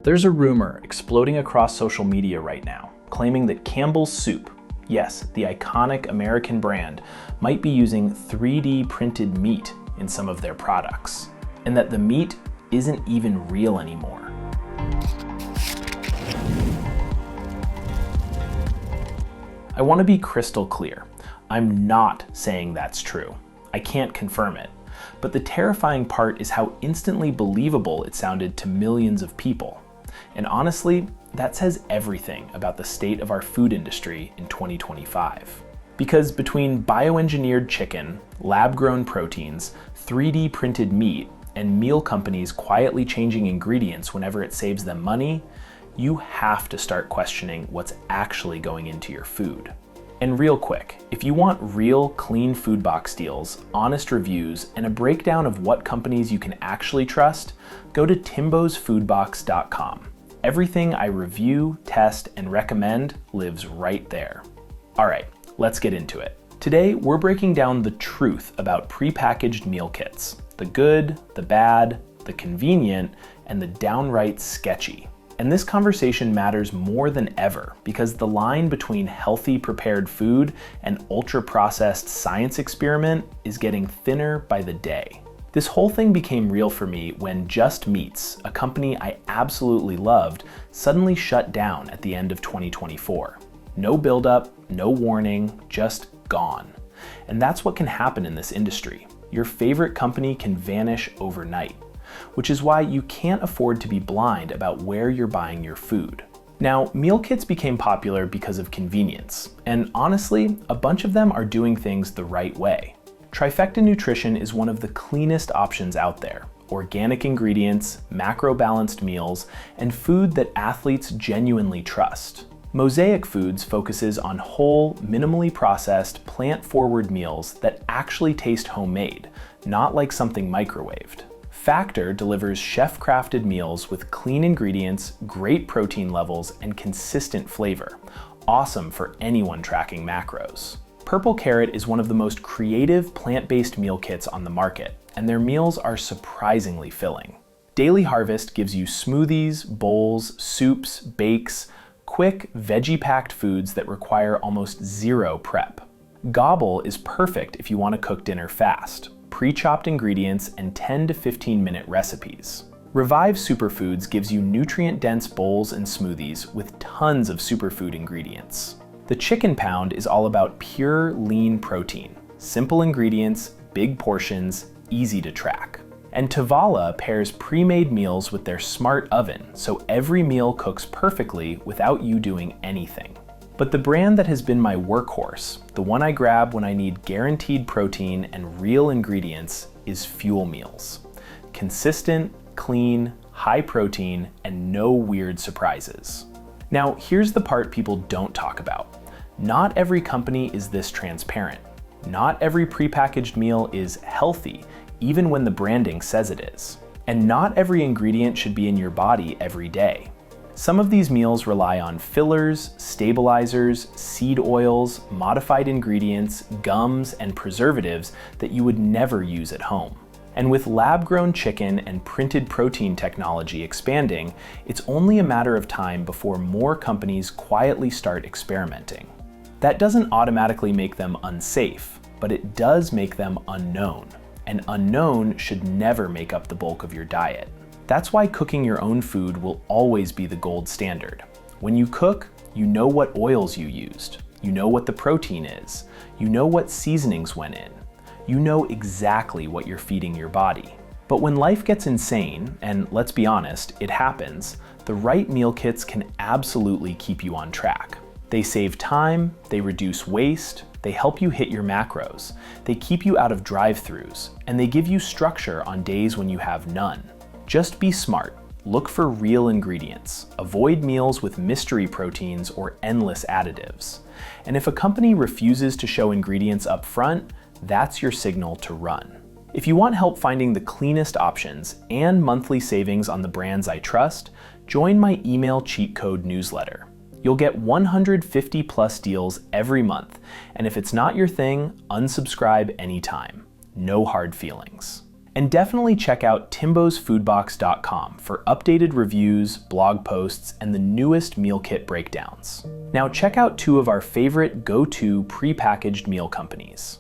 There's a rumor exploding across social media right now, claiming that Campbell's soup, yes, the iconic American brand, might be using 3D printed meat in some of their products, and that the meat isn't even real anymore. I want to be crystal clear. I'm not saying that's true. I can't confirm it. But the terrifying part is how instantly believable it sounded to millions of people. And honestly, that says everything about the state of our food industry in 2025. Because between bioengineered chicken, lab-grown proteins, 3D printed meat, and meal companies quietly changing ingredients whenever it saves them money, you have to start questioning what's actually going into your food. And real quick, if you want real, clean food box deals, honest reviews, and a breakdown of what companies you can actually trust, go to timbosfoodbox.com. Everything I review, test, and recommend lives right there. All right, let's get into it. Today, we're breaking down the truth about prepackaged meal kits. The good, the bad, the convenient, and the downright sketchy. And this conversation matters more than ever because the line between healthy prepared food and ultra-processed science experiment is getting thinner by the day. This whole thing became real for me when Just Meats, a company I absolutely loved, suddenly shut down at the end of 2024. No buildup, no warning, just gone. And that's what can happen in this industry. Your favorite company can vanish overnight, which is why you can't afford to be blind about where you're buying your food. Now, meal kits became popular because of convenience, and honestly, a bunch of them are doing things the right way. Trifecta nutrition is one of the cleanest options out there. Organic ingredients, macro-balanced meals, and food that athletes genuinely trust. Mosaic Foods focuses on whole, minimally processed, plant-forward meals that actually taste homemade, not like something microwaved. Factor delivers chef-crafted meals with clean ingredients, great protein levels, and consistent flavor. Awesome for anyone tracking macros. Purple Carrot is one of the most creative plant-based meal kits on the market, and their meals are surprisingly filling. Daily Harvest gives you smoothies, bowls, soups, bakes, quick, veggie-packed foods that require almost zero prep. Gobble is perfect if you want to cook dinner fast. Pre-chopped ingredients and 10 to 15 minute recipes. Revive Superfoods gives you nutrient-dense bowls and smoothies with tons of superfood ingredients. The Chicken Pound is all about pure, lean protein. Simple ingredients, big portions, easy to track. And Tavala pairs pre-made meals with their smart oven, so every meal cooks perfectly without you doing anything. But the brand that has been my workhorse, the one I grab when I need guaranteed protein and real ingredients, is Fuel Meals. Consistent, clean, high protein, and no weird surprises. Now, here's the part people don't talk about. Not every company is this transparent. Not every prepackaged meal is healthy, even when the branding says it is. And not every ingredient should be in your body every day. Some of these meals rely on fillers, stabilizers, seed oils, modified ingredients, gums, and preservatives that you would never use at home. And with lab-grown chicken and printed protein technology expanding, it's only a matter of time before more companies quietly start experimenting. That doesn't automatically make them unsafe, but it does make them unknown. And unknown should never make up the bulk of your diet. That's why cooking your own food will always be the gold standard. When you cook, you know what oils you used. You know what the protein is. You know what seasonings went in. You know exactly what you're feeding your body. But when life gets insane, and let's be honest, it happens, the right meal kits can absolutely keep you on track. They save time, they reduce waste, they help you hit your macros, they keep you out of drive-thrus, and they give you structure on days when you have none. Just be smart. Look for real ingredients. Avoid meals with mystery proteins or endless additives. And if a company refuses to show ingredients up front, that's your signal to run. If you want help finding the cleanest options and monthly savings on the brands I trust, join my email cheat code newsletter. You'll get 150 plus deals every month, and if it's not your thing, unsubscribe anytime. No hard feelings. And definitely check out timbosfoodbox.com for updated reviews, blog posts, and the newest meal kit breakdowns. Now check out two of our favorite go-to prepackaged meal companies.